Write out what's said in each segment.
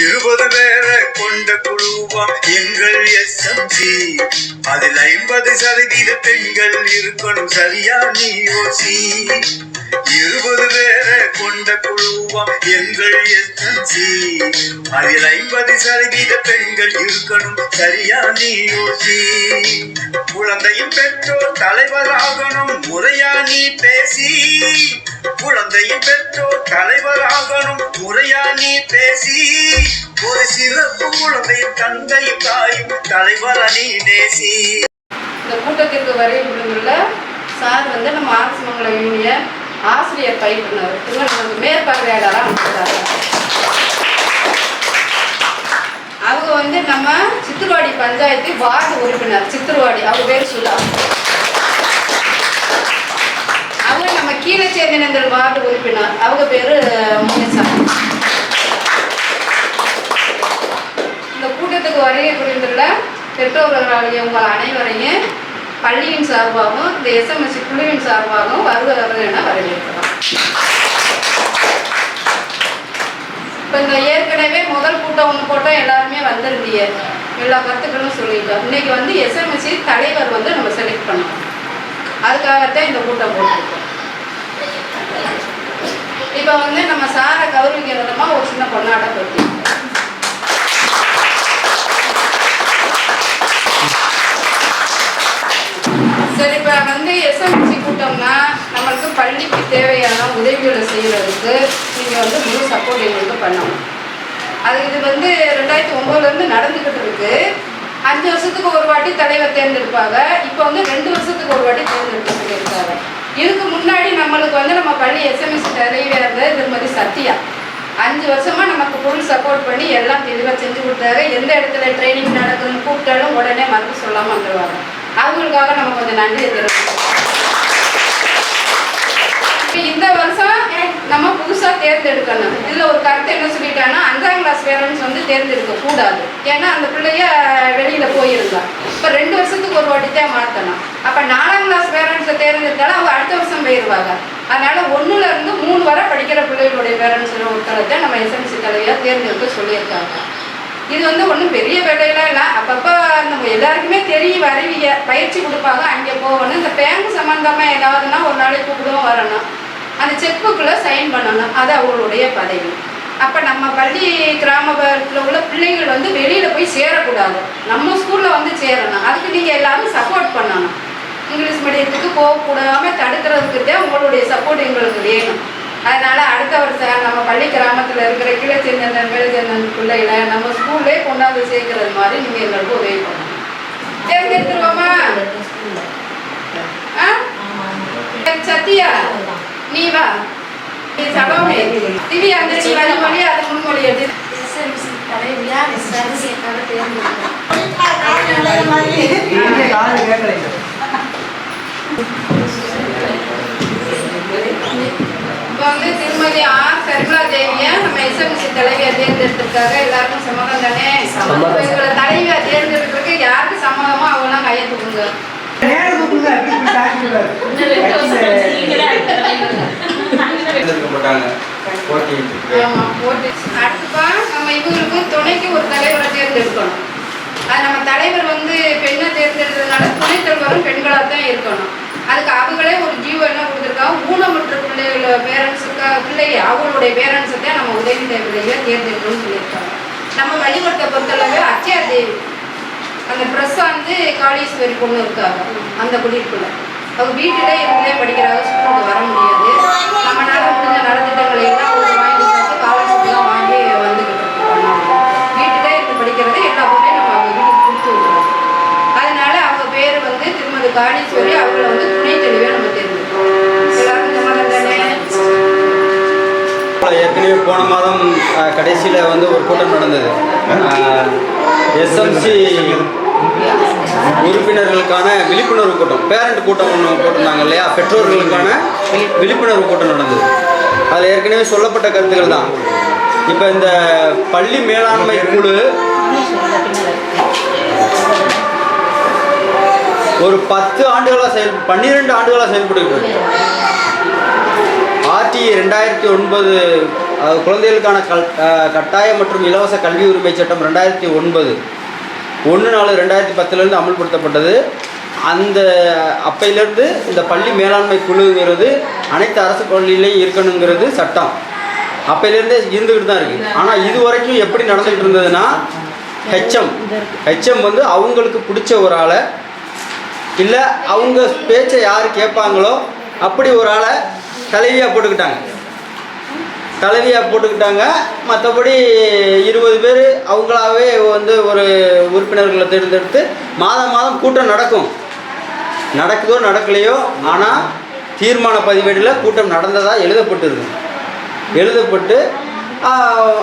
20 பேரை கொண்ட குழுவாம் எங்கள் எஸ்எம்சி. அதில் 50% பெண்கள் இருக்கணும், சரியா நீ யோசி. 20 பேரை கொண்ட குழுவாம் எங்கள் எஸ்எம்சி. அதில் 50% பெண்கள் இருக்கணும், சரியா நீ யோசி. குழந்தையும் பெற்றோர் தலைவராகணும், முறையா நீ பேசி. குழந்தையும் பெற்றோர் தலைவராகணும், முறையா நீ பேசி. ஒரு சிறப்பு குழந்தையும் தந்தையும் தாயும் தலைவரா நீ நேசி. இந்த கூட்டத்திற்கு வருகின்ற சார் வந்து நம்ம ஆர்எஸ் யூனியன் ஆசிரியர் பயிற்றுனர் நமக்கு மேற்பார்வையாளராக அமைச்சிருக்காங்க. அவங்க வந்து நம்ம சித்திரவாடி பஞ்சாயத்து வார்டு உறுப்பினர் சித்திரவாடி, அவங்க பேர் சுதா. அவங்க நம்ம கீழச்சேர்ந்தனந்தல் வார்டு உறுப்பினர், அவங்க பேரு முனிசா. இந்த கூட்டத்துக்கு வருகை புரிந்துள்ள பெற்றோர்களாகிய உங்கள் அனைவரையும் பள்ளியின் சார்பாகவும் இந்த எஸ்எம்எஸ்சி குழுவின் சார்பாகவும் வருவதற்கு என வரவேற்கிறோம். இப்போ இந்த ஏற்கனவே முதல் கூட்டம் ஒன்று போட்டோம், எல்லாருமே வந்திருந்தீங்க, எல்லா கருத்துக்களும் சொல்லிட்டோம். இன்னைக்கு வந்து எஸ்எம்எஸ்சி தலைவர் வந்து நம்ம செலக்ட் பண்ணோம், அதுக்காகத்தான் இந்த கூட்டம் போட்டிருக்கோம். இப்போ வந்து நம்ம சாரை கௌரவிக்கிற விதமாக ஒரு சின்ன கொண்டாட்டம் பற்றி சரி. இப்போ வந்து எஸ்எம்எஸ்சி கூட்டம்னா நம்மளுக்கு பள்ளிக்கு தேவையான உதவிகளை செய்கிறதுக்கு நீங்கள் வந்து முழு சப்போர்ட் எங்களுக்கு பண்ணணும். அது இது வந்து 2009 நடந்துக்கிட்டு இருக்கு. 5 வருஷத்துக்கு ஒரு வாட்டி தலைவர் தேர்ந்தெடுப்பாங்க. இப்போ வந்து 2 வருஷத்துக்கு ஒரு வாட்டி தேர்ந்தெடுக்க சொல்லியிருக்காங்க. இதுக்கு முன்னாடி நம்மளுக்கு வந்து நம்ம பள்ளி எஸ்எம்எஸ்சி தலைவர் இருந்த திருமதி சத்யா 5 வருஷமாக நமக்கு ஃபுல் சப்போர்ட் பண்ணி எல்லாம் தெளிவாக செஞ்சு கொடுத்தாரு. எந்த இடத்துல ட்ரைனிங் நடக்குதுன்னு கூப்பிட்டாலும் உடனே மறுத்து சொல்லாமல் வந்துடுவாங்க. அவங்களுக்காக நம்ம கொஞ்சம் நன்றியை தெரிவிப்போம். இந்த வருஷம் நம்ம புதுசாக தேர்ந்தெடுக்கணும். இதில் ஒரு கருத்தை என்ன சொல்லிட்டாங்கன்னா 5ஆம் கிளாஸ் பேரண்ட்ஸ் வந்து தேர்ந்தெடுக்க கூடாது. ஏன்னா அந்த பிள்ளைய வெளியில் போயிருந்தா. இப்போ 2 வருஷத்துக்கு ஒரு வாட்டி தான் மாற்றணும். அப்போ 4ஆம் கிளாஸ் பேரண்ட்ஸை தேர்ந்தெடுத்தாலும் அவங்க அடுத்த வருஷம் போயிடுவாங்க. அதனால் 1ல இருந்து 3 வரை படிக்கிற பிள்ளைகளுடைய பேரண்ட்ஸ் ஒருத்தரை தான் நம்ம எஸ்எம்எஸ்சி தலைவியாக தேர்ந்தெடுக்க சொல்லியிருக்காங்க. இது வந்து ஒன்றும் பெரிய வேலையெல்லாம் இல்லை. அப்பப்போ நம்ம எல்லாருக்குமே தெரியும், வருவீங்க, பயிற்சி கொடுப்பாங்க, அங்கே போகணும். இந்த பேங்க் சம்மந்தமாக ஏதாவதுன்னா ஒரு நாளைக்கு கூப்பிடுவோம், வரணும். அந்த செக் புக்கில் சைன் பண்ணணும், அது அவங்களுடைய பதவி. அப்போ நம்ம பள்ளி கிராமத்தில் உள்ள பிள்ளைகள் வந்து வெளியில் போய் சேரக்கூடாது, நம்ம ஸ்கூலில் வந்து சேரணும். அதுக்கு நீங்கள் எல்லாரும் சப்போர்ட் பண்ணணும். இங்கிலீஷ் மீடியத்துக்கு போகக்கூடாமல் தடுக்கிறதுக்கு தான் உங்களுடைய சப்போர்ட் எங்களுக்கு வேணும். அதனால் அடுத்த வருஷம் நம்ம பள்ளி கிராமத்தில் இருக்கிற கீழச்சேர்ந்தன் மேலச்சேர்ந்தன் பிள்ளைகளை நம்ம ஸ்கூல்லே கொண்டாந்து சேர்க்கறது மாதிரி நீங்கள் எங்களுக்கு உதவி பண்ணணும். தேர்ந்தெடுத்துருவோமா? சத்யா நீ வா, நீ சலோமே திவ்யா அந்த நீ வழிமொழி அது முன்மொழி எடுத்து வந்து திருமதி ஆர் சர்மிளா தேவியை நம்ம எஸ்எம்எஸ்சி தலைவியாக தேர்ந்தெடுத்திருக்காங்க. எல்லாருக்கும் சம்மதம் தானே? இவங்களை தலைவியாக தேர்ந்தெடுக்கிறதுக்கு யாருக்கு சம்மதமோ அவங்களாம் கையை தூக்குங்க. அடுத்துப்பா நம்ம இவங்களுக்கு துணைக்கு ஒரு தலைவரை தேர்ந்தெடுக்கணும். அது நம்ம தலைவர் வந்து பெண்ணை தேர்ந்தெடுத்ததுனால துணைத் தலைவரும் பெண்களாக தான் இருக்கணும். அதுக்கு அவங்களே ஒரு ஜீவோ என்ன கொடுத்துருக்காங்க, ஊனமுற்ற பிள்ளைகளோட பேரண்ட்ஸுக்காக பிள்ளைங்க அவங்களுடைய பேரண்ட்ஸை தான் நம்ம உதவி பிள்ளைகளை தேர்ந்தெடுக்கணும்னு சொல்லியிருக்காங்க. நம்ம வழிபட்டை பொறுத்தளவு அச்சயா தேவி அந்த பிரசாந்த் காளீஸ்வரி பொண்ணு இருக்காங்க அந்த குடியிருப்புல. அவங்க வீட்டிலே இருந்தே படிக்கிறாங்க, ஸ்கூலுக்கு வர முடியாது. நம்மளால முடிஞ்ச நலத்திட்டங்களை எல்லாம் வாங்கி வச்சு காலர்ஷிப்லாம் வாங்கி வந்துக்கிட்டு இருக்கோம். வீட்டிலே இருந்து படிக்கிறது எல்லா பொருளையும் நம்ம அவங்க வீட்டுக்கு கொடுத்து விடுறோம். அதனால அவங்க பேர் வந்து திருமதி காளீஸ்வரி, அவங்கள வந்து துணை தெளிவாக நம்ம தெரிஞ்சுக்கிறோம். எல்லாரும் சம்மதம் தானே? ஏற்கனவே போன மாதம் கடைசியில் வந்து ஒரு கூட்டம் நடந்தது. எஸ்எம்சி உறுப்பினர்களுக்கான விழிப்புணர்வு கூட்டம், பேரண்ட் கூட்டம் ஒன்று போட்டிருந்தாங்க இல்லையா, பெற்றோர்களுக்கான விழிப்புணர்வு கூட்டம் நடந்தது. அதில் ஏற்கனவே சொல்லப்பட்ட கருத்துக்கள் தான். இப்போ இந்த பள்ளி மேலாண்மை குழு ஒரு 10 ஆண்டுகளாக 12 ஆண்டுகளாக செயல்பட்டு RT 2009 குழந்தைகளுக்கான கட்டாய மற்றும் இலவச கல்வி உரிமை சட்டம் 2009 1/4/2010 அமல்படுத்தப்பட்டது. அந்த அப்பையிலேருந்து இந்த பள்ளி மேலாண்மை குழுங்கிறது அனைத்து அரசு பள்ளியிலையும் இருக்கணுங்கிறது சட்டம் அப்பையிலேருந்தே இருந்துக்கிட்டு தான் இருக்குது. ஆனால் இது வரைக்கும் எப்படி நடந்துக்கிட்டு இருந்ததுன்னா ஹெச்எம் வந்து அவங்களுக்கு பிடிச்ச ஒரு ஆளை இல்லை அவங்க பேச்சை யார் கேட்பாங்களோ அப்படி ஒரு ஆளை தலைவியாக போட்டுக்கிட்டாங்க. மற்றபடி 20 பேர் அவங்களாவே வந்து ஒரு உறுப்பினர்களை தேர்ந்தெடுத்து மாதம் கூட்டம் நடக்குதோ நடக்கலையோ, ஆனால் தீர்மான பதிவேடில் கூட்டம் நடந்ததாக எழுதப்பட்டு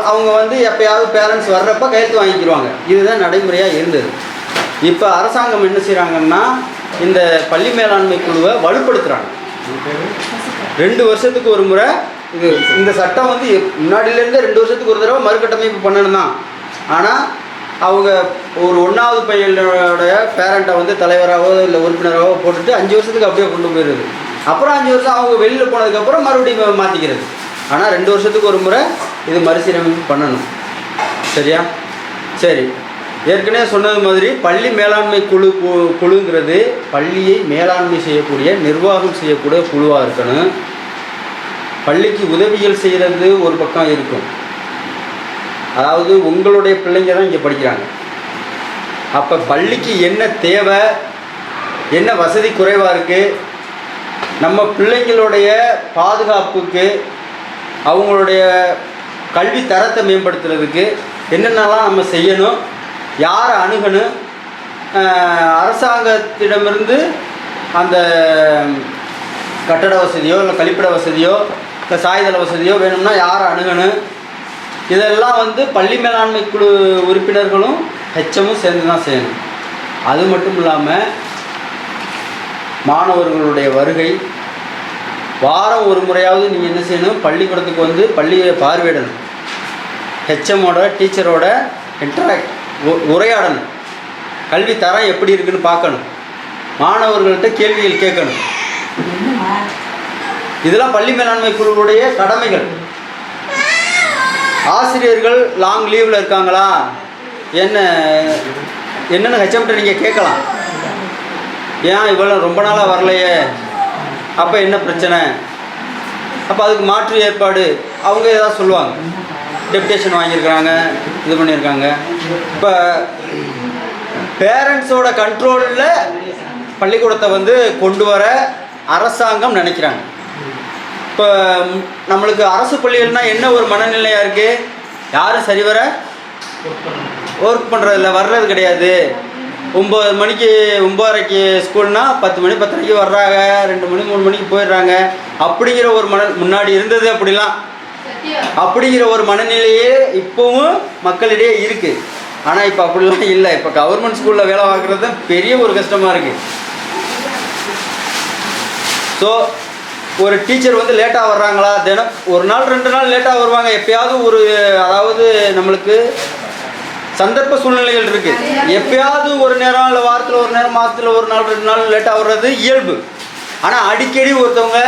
அவங்க வந்து எப்போயாவது பேரண்ட்ஸ் வர்றப்ப கையெழுத்து வாங்கிக்கிடுவாங்க. இதுதான் நடைமுறையாக இருந்தது. இப்போ அரசாங்கம் என்ன செய்கிறாங்கன்னா இந்த பள்ளி மேலாண்மை குழுவை வலுப்படுத்துகிறாங்க. 2 வருஷத்துக்கு ஒரு முறை இந்த சட்டம் வந்து முன்னாடியிலேருந்தே 2 வருஷத்துக்கு ஒரு தடவை மறுகட்டமைப்பு பண்ணணும் தான். ஆனால் அவங்க ஒரு 1வது பையனோட பேரண்ட்டை வந்து தலைவராகவோ இல்லை உறுப்பினராகவோ போட்டுட்டு 5 வருஷத்துக்கு அப்படியே கொண்டு போயிடுது. அப்புறம் 5 வருஷம் அவங்க வெளியில் போனதுக்கப்புறம் மறுபடியும் மாற்றிக்கிறது. ஆனால் 2 வருஷத்துக்கு ஒரு முறை இது மறுசீரமைப்பு பண்ணணும். சரியா? சரி, ஏற்கனவே சொன்னது மாதிரி பள்ளி மேலாண்மை குழுங்கிறது பள்ளியை மேலாண்மை செய்யக்கூடிய நிர்வாகம் செய்யக்கூடிய குழுவாக இருக்கணும். பள்ளிக்கு உதவிகள் செய்கிறது ஒரு பக்கம் இருக்கும். அதாவது உங்களுடைய பிள்ளைங்க தான் இங்கே படிக்கிறாங்க. அப்போ பள்ளிக்கு என்ன தேவை, என்ன வசதி குறைவாக இருக்குது, நம்ம பிள்ளைங்களுடைய பாதுகாப்புக்கு அவங்களுடைய கல்வி தரத்தை மேம்படுத்துறதுக்கு என்னென்னலாம் நம்ம செய்யணும், யாரை அணுகணும், அரசாங்கத்திடமிருந்து அந்த கட்டட வசதியோ இல்லை கழிப்பிட வசதியோ இல்லை சாய்தள வசதியோ வேணும்னா யாரை அணுகணும், இதெல்லாம் வந்து பள்ளி மேலாண்மை குழு உறுப்பினர்களும் ஹெச்எம்மும் சேர்ந்து தான் செய்யணும். அது மட்டும் இல்லாமல் மாணவர்களுடைய வருகை வாரம் ஒரு முறையாவது நீங்கள் என்ன செய்யணும், பள்ளிக்கூடத்துக்கு வந்து பள்ளியை பார்வையிடணும். ஹெச்எம்மோட டீச்சரோட உரையாடணும். கல்வி தரம் எப்படி இருக்குன்னு பார்க்கணும். மாணவர்கள்ட்ட கேள்விகள் கேட்கணும். இதெல்லாம் பள்ளி மேலாண்மை குழுவுடைய கடமைகள். ஆசிரியர்கள் லாங் லீவில் இருக்காங்களா, என்னென்னு ஹெச்எம்கிட்ட நீங்கள் கேட்கலாம். ஏன் இவ்வளோ ரொம்ப நாளாக வரலையே, அப்போ என்ன பிரச்சனை, அப்போ அதுக்கு மாற்று ஏற்பாடு அவங்க ஏதாவது சொல்லுவாங்க. டெப்டேஷன் வாங்கியிருக்கிறாங்க, இது பண்ணியிருக்காங்க. இப்போ பேரண்ட்ஸோட கண்ட்ரோலில் பள்ளிக்கூடத்தை வந்து கொண்டு வர அரசாங்கம் நினைக்கிறாங்க. இப்போ நம்மளுக்கு அரசு பள்ளிகள்னால் என்ன ஒரு மனநிலையாக இருக்குது, யாரும் சரிவர ஒர்க் பண்ணுறதில்ல, வர்றது கிடையாது. 9 மணிக்கு 9:30க்கு ஸ்கூல்னால் 10 மணி 10:30க்கு வர்றாங்க, 2 மணி 3 மணிக்கு போயிடுறாங்க. அப்படிங்கிற ஒரு முன்னாடி இருந்தது அப்படிலாம். அப்படிங்கிற ஒரு மனநிலையே இப்போவும் மக்களிடையே இருக்குது. ஆனால் இப்போ அப்படிலாம் இல்லை. இப்போ கவர்மெண்ட் ஸ்கூலில் வேலை பார்க்குறது தான் பெரிய ஒரு கஷ்டமாக இருக்குது. ஸோ ஒரு டீச்சர் வந்து லேட்டாக வர்றாங்களா, தினம் 1 நாள் 2 நாள் லேட்டாக வருவாங்க. எப்பயாவது அதாவது நம்மளுக்கு சந்தர்ப்ப சூழ்நிலைகள் இருக்குது. எப்பயாவது ஒரு நேரம் இல்லை வாரத்தில் ஒரு நேரம், மாதத்தில் 1 நாள் 2 நாள் லேட்டாக வர்றது இயல்பு. ஆனால் அடிக்கடி ஒருத்தவங்க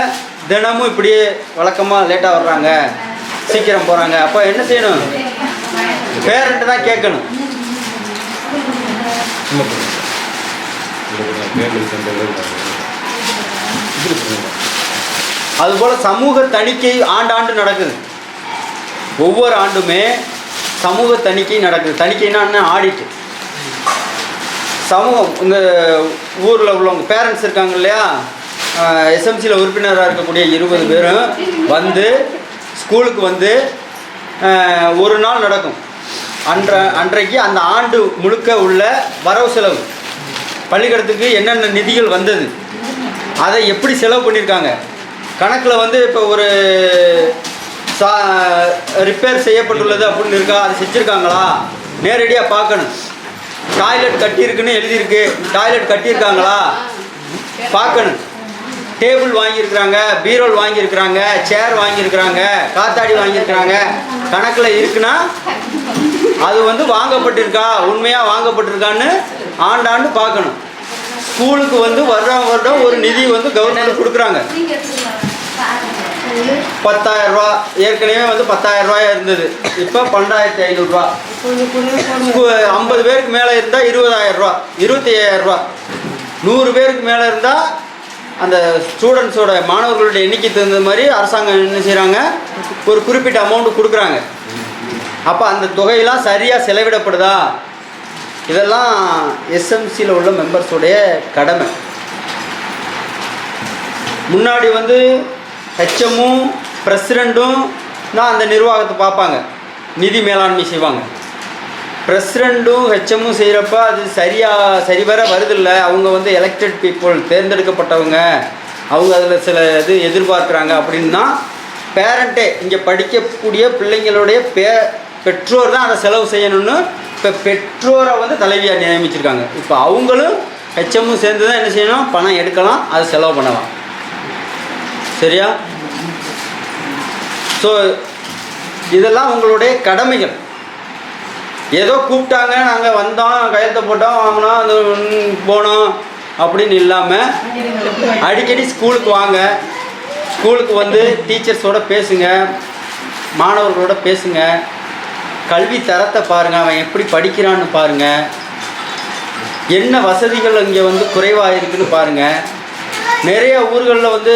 தினமும் இப்படியே வழக்கமாக லேட்டாக வர்றாங்க, சீக்கிரம் போகிறாங்க. அப்போ என்ன செய்யணும், பேரண்ட்டு தான் கேட்கணும். அதுபோல் சமூக தணிக்கை ஆண்டாண்டு நடக்குது. ஒவ்வொரு ஆண்டுமே சமூக தணிக்கை நடக்குது. தணிக்கைன்னா என்ன, ஆடிட்டு. சமூகம் இந்த ஊரில் உள்ளவங்க பேரண்ட்ஸ் இருக்காங்க இல்லையா, எஸ்எம்சியில் உறுப்பினராக இருக்கக்கூடிய 20 பேரும் வந்து ஸ்கூலுக்கு வந்து ஒரு நாள் நடக்கும். அன்றைக்கு அந்த ஆண்டு முழுக்க உள்ள வரவு செலவு, பள்ளிக்கூடத்துக்கு என்னென்ன நிதிகள் வந்தது, அதை எப்படி செலவு பண்ணியிருக்காங்க, கணக்கில் வந்து இப்போ ஒரு ரிப்பேர் செய்யப்பட்டுள்ளது அப்படின்னு இருக்கா, அதை செஞ்சுருக்காங்களா நேரடியாக பார்க்கணும். டாய்லெட் கட்டியிருக்குன்னு எழுதியிருக்கு, டாய்லெட் கட்டியிருக்காங்களா பார்க்கணும். டேபிள் வாங்கியிருக்கிறாங்க, பீரோல் வாங்கியிருக்கிறாங்க, சேர் வாங்கியிருக்கிறாங்க, காத்தாடி வாங்கியிருக்கிறாங்க, கணக்கில் இருக்குன்னா அது வந்து வாங்கப்பட்டிருக்கா, உண்மையாக வாங்கப்பட்டிருக்கான்னு ஆண்டாண்டு பார்க்கணும். ஸ்கூலுக்கு வந்து வருடம் ஒரு நிதி வந்து கவர்மெண்ட் கொடுக்குறாங்க. 10,000 ரூபா. ஏற்கனவே வந்து 10,000 ரூபாயா இருந்தது, இப்போ 12,500 ரூபா. 50 பேருக்கு மேலே இருந்தால் 20,000 ரூபா, 25,000 ரூபா. 100 பேருக்கு மேலே இருந்தால் அந்த ஸ்டூடெண்ட்ஸோட மாணவர்களுடைய எண்ணிக்கை தகுந்த மாதிரி அரசாங்கம் என்ன செய்கிறாங்க, ஒரு குறிப்பிட்ட அமௌண்ட்டு கொடுக்குறாங்க. அப்போ அந்த தொகையெல்லாம் சரியாக செலவிடப்படுதா, இதெல்லாம் எஸ்எம்சியில் உள்ள மெம்பர்ஸோடைய கடமை. முன்னாடி வந்து ஹெச்எம்மும் பிரசிடெண்ட்டும் தான் அந்த நிர்வாகத்தை பார்ப்பாங்க, நிதி மேலாண்மை செய்வாங்க. பிரசிடெண்ட்டும் ஹெச்எம்மும் செய்கிறப்ப அது சரிவர வருதில்லை. அவங்க வந்து எலெக்டட் பீப்புள், தேர்ந்தெடுக்கப்பட்டவங்க, அவங்க அதில் சில இது எதிர்பார்க்குறாங்க அப்படின்னா பேரண்ட்டே, இங்கே படிக்கக்கூடிய பிள்ளைங்களுடைய பெற்றோர் தான் அதை செலவு செய்யணும்னு இப்போ பெற்றோரை வந்து தலைவியாக நியமிச்சிருக்காங்க. இப்போ அவங்களும் ஹெச்எம்மும் சேர்ந்து தான் என்ன செய்யணும், பணம் எடுக்கலாம், அதை செலவு பண்ணலாம். சரியா? ஸோ இதெல்லாம் உங்களுடைய கடமைகள். ஏதோ கூப்பிட்டாங்க, நாங்கள் வந்தோம், கையெழுத்த போட்டோம், வாங்கினோம், அந்த போனோம் அப்படின்னு இல்லாமல் அடிக்கடி ஸ்கூலுக்கு வாங்க. ஸ்கூலுக்கு வந்து டீச்சர்ஸோட பேசுங்க, மாணவர்களோட பேசுங்க, கல்வி தரத்தை பாருங்கள், அவன் எப்படி படிக்கிறான்னு பாருங்கள், என்ன வசதிகள் இங்கே வந்து குறைவாக இருக்குன்னு பாருங்கள். நிறைய ஊர்களில் வந்து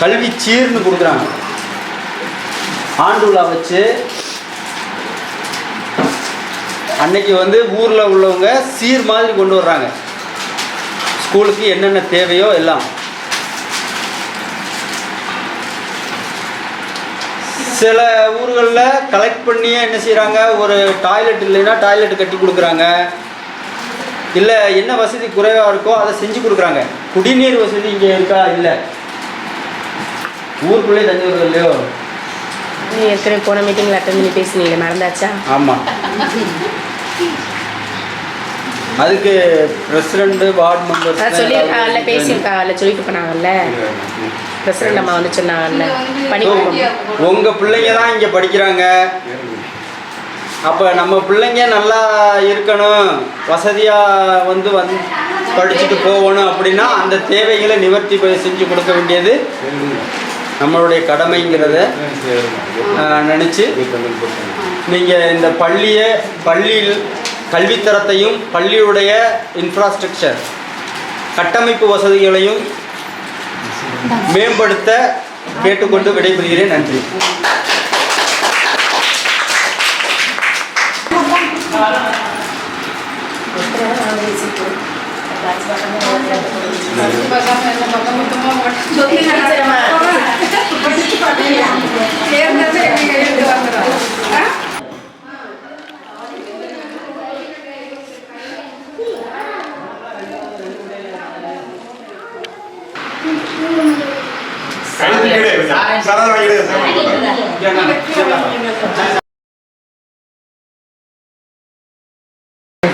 கல்விச்சீர்னு கொடுக்குறாங்க. ஆண்டு விழா வச்சு அன்னைக்கு வந்து ஊரில் உள்ளவங்க சீர் மாதிரி கொண்டு வர்றாங்க, ஸ்கூலுக்கு என்னென்ன தேவையோ எல்லாம். சில ஊர்களில் கலெக்ட் பண்ணியே என்ன செய்கிறாங்க, ஒரு டாய்லெட் இல்லைன்னா டாய்லெட் கட்டி கொடுக்குறாங்க, இல்லை என்ன வசதி குறைவாக இருக்கோ அதை செஞ்சு கொடுக்குறாங்க. குடிநீர் வசதி இங்கே இருக்கா? இல்லை. ஊருக்குள்ளே தண்ணி வருது இல்லையோ? ஏற்கனவே போன மீட்டிங்கில் அட்டன் பண்ணி பேசுனீங்க, மறந்தாச்சா? ஆமாம். அதுக்கு பிரசிடெண்ட், வார்டு மெம்பர்ஸ் சொல்லி அதில் பேசியிருக்காங்க, அதில் சொல்லிட்டு போனாங்கல்ல, பிரசிடெண்ட் அம்மா வந்து சொன்னாங்கல்ல, பண்ணி உங்கள் பிள்ளைங்க தான் இங்கே படிக்கிறாங்க. அப்போ நம்ம பிள்ளைங்க நல்லா இருக்கணும், வசதியாக வந்து படிச்சுட்டு போகணும் அப்படின்னா அந்த தேவைகளை நிவர்த்தி செஞ்சு கொடுக்க வேண்டியது நம்மளுடைய கடமைங்கிறத நினச்சி நீங்கள் இந்த பள்ளியில் கல்வித்தரத்தையும் பள்ளியுடைய இன்ஃப்ராஸ்ட்ரக்சர் கட்டமைப்பு வசதிகளையும் மேம்படுத்த கேட்டுக்கொண்டு விடைபெறுகிறேன். நன்றி.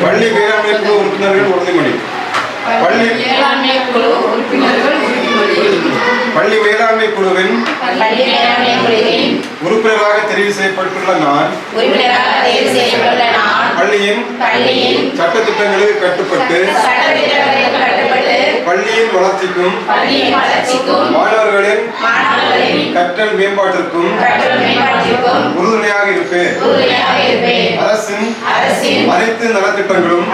பள்ளி மேலாண்மை குழு உறுப்பினர்கள் உறுதிமொழி. பள்ளி மேலாண்மை குழுவின் உறுப்பினராக தெரிவு செய்யப்பட்டுள்ள நான் பள்ளியின் சட்டத்திட்டங்களுக்கு கட்டுப்பட்டு பள்ளியின் வளர்ச்சிக்கும் மாணவர்களின் கற்றல் மேம்பாட்டிற்கும் உறுதுணையாக இருப்பேன். அரசின் அனைத்து நலத்திட்டங்களும்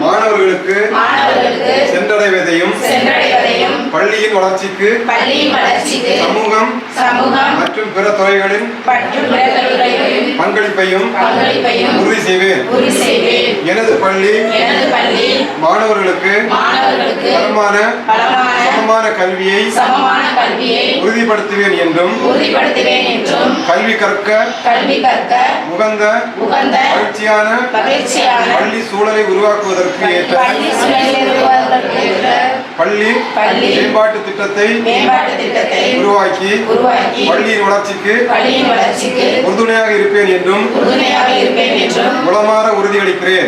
மாணவர்களுக்கு சென்றடைவதையும் பள்ளியின் வளர்ச்சிக்கு சமூகம் மற்றும் பிற துறைகளின் பங்களிப்பையும் உறுதி செய்வேன். எனது பள்ளி மாணவர்களுக்கு சமமான கல்வியை உறுதிப்படுத்துவேன் என்றும் கல்வி கற்க உகந்த மகிழ்ச்சியான பள்ளி சூழலை உருவாக்குவதற்கு ஏற்ற பள்ளி மேம்பாட்டு திட்டத்தை உருவாக்கி பள்ளியின் வளர்ச்சிக்கு உறுதுணையாக இருப்பேன் என்றும் உளமாற உறுதியளிக்கிறேன்.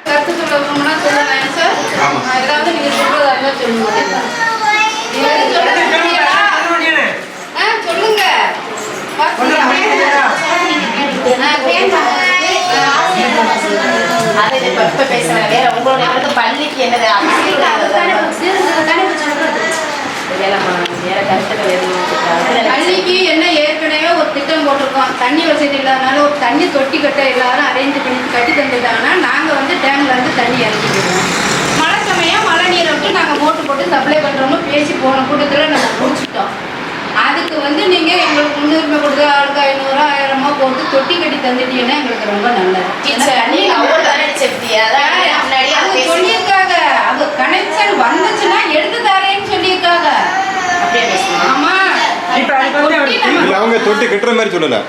கருத்து சொல்லணும்னா சொல்லலாம் சார். ஏதாவது நீங்க சொல்றதா இருந்தா சொல்லுங்க. சொல்லுங்க. அதை இப்ப பேசுறேன். வேற உங்களுடைய அடுத்த பள்ளிக்கு என்னது வேற கருத்துக்கள் எதுவும் பள்ளிக்கு என்ன ஏற்கனவே ஒரு திட்டம் போட்டிருக்கோம். தண்ணி வசதி இல்லாதனால ஒரு தண்ணி தொட்டி கட்ட எல்லாரும் அரேஞ்ச் பண்ணி கட்டி தந்துட்டாங்கன்னா நாங்கள் வந்து டேம்ல இருந்து தண்ணி இறக்கிடுவோம். மழை சமயம் மழை நீரை விட்டு நாங்கள் மோட்டர் போட்டு சப்ளை பண்ணுறோம்னு பேசி போன கூட்டத்தில் நம்ம முடிச்சுட்டோம். அதுக்கு வந்து நீங்கள் எங்களுக்கு முன்னுரிமை கொடுத்து ஆளுக்கு 500 1000 போட்டு தொட்டி கட்டி தந்துட்டீங்கன்னா எங்களுக்கு ரொம்ப நல்லது. சொல்லியிருக்காங்க அது கனெக்ஷன் வந்துச்சுன்னா எடுத்து தரேன்னு சொல்லியிருக்காங்க. ஆமா அவங்க தொட்டி கட்டுற மாதிரி சொல்லலை.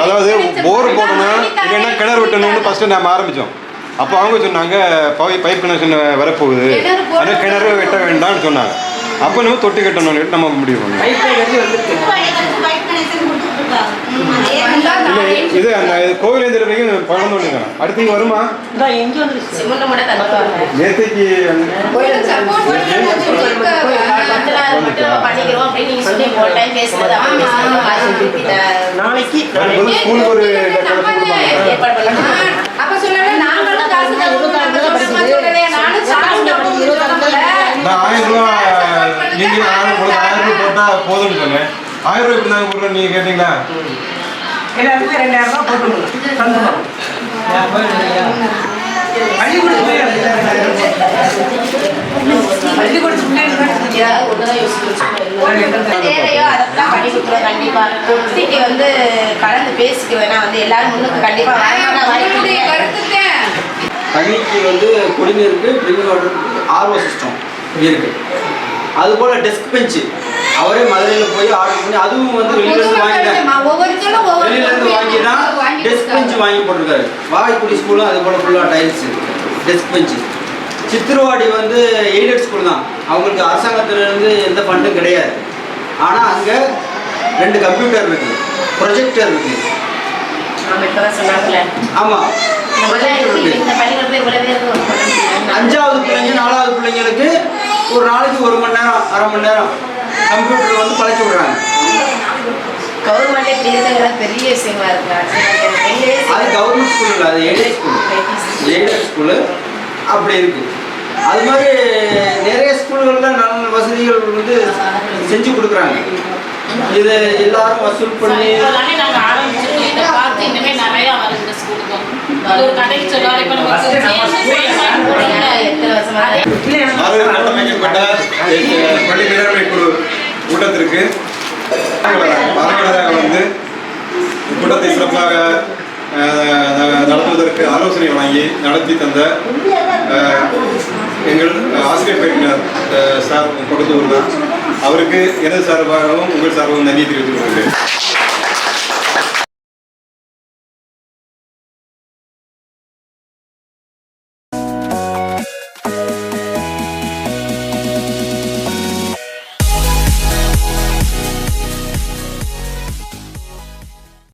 அதாவது போர் போடணும் இல்லைன்னா கிணறு வெட்டணும்னு ஃபர்ஸ்ட் நம்ம ஆரம்பித்தோம். அப்போ அவங்க சொன்னாங்க பைப் கனெக்ஷன் வரப்போகுது, அது கிணறு வெட்ட வேண்டாம்னு சொன்னாங்க. அப்போ நம்ம தொட்டி கட்டணும்னு நம்ம முடிவு பண்ணோம். இல்லை இது அந்த கோவிலேந்திர வரைக்கும் பழந்து வந்துருக்காங்க. அடுத்து வருமா நேற்றுக்கு நாளைக்கு ஸ்கூலுக்கு ஒரு அப்ப சொல்லல நாங்களும் காசு நான் 1000 ரூபா நீங்கள் 1000 ரூபா போட்டால் போதும்னு சொன்னேன். 1000 ரூபாய் இருந்தாங்க போடுறோம். நீங்கள் கேட்டீங்களா? எல்லாருக்கும் 2000 ரூபாய் போட்டுருவோம். தேவையோ அதைத்தான் பண்ணி கொடுத்துருவோம். கண்டிப்பா தொட்டிக்கு வந்து கலந்து பேசிக்க வேணா வந்து எல்லாரும் முன்னுக்கு கண்டிப்பா தண்ணிக்கு வந்து குடிநீருக்கு ட்ரிங்கிங் வாட்டருக்கு ஆர்ஓ சிஸ்டம் இருக்கு. அதுபோல் டெஸ்க் பெஞ்சு அவரே மதுரையில் போய் ஆர்டர் பண்ணி அதுவும் வந்து வெளியிலேருந்து வாங்கி தான் டெஸ்க் பெஞ்சு வாங்கி போட்டிருக்காரு. வாகைக்குடி ஸ்கூலும் அது போல் ஃபுல்லாக டைல்ஸு டெஸ்க் பெஞ்சு. சித்திரவாடி வந்து எய்டட் ஸ்கூல் தான், அவங்களுக்கு அரசாங்கத்திலேருந்து எந்த ஃபண்டும் கிடையாது. ஆனால் அங்கே 2 கம்ப்யூட்டர் இருக்குது, ப்ரொஜெக்டர் இருக்குது. ஆமாம், 5வது பிள்ளைங்க 4வது பிள்ளைங்களுக்கு ஒரு நாளைக்கு 1 மணி நேரம் 1/2 மணி நேரம் கம்ப்யூட்டர் வந்து பழக்கி விடுறாங்க. கவர்மெண்ட்டே கிடையாது, பெரிய விஷயமா இருக்கு. அது கவர்மெண்ட் ஸ்கூல் இல்லை, அது எய்டட் ஸ்கூல். எய்டட் ஸ்கூலு அப்படி இருக்குது. அது மாதிரி நிறைய ஸ்கூல்களில் நல்ல வசதிகள் வந்து செஞ்சு கொடுக்குறாங்க. இதை எல்லாரும் வசூல் பண்ணி கட்டமைக்கப்பட்ட பள்ளி மேலாண்மை குழு கூட்டத்திற்கு வரவேற்பதாக வந்து கூட்டத்தை சிறப்பாக நடத்துவதற்கு ஆலோசனை வழங்கி நடத்தி தந்த எங்கள் ஆசிரியர் பயிற்சியாளர் சார் கொடுத்து அவருக்கு எனது சார்பாகவும் உங்கள் சார்பாகவும் நன்றி தெரிவித்துக் கொள்கிறேன்.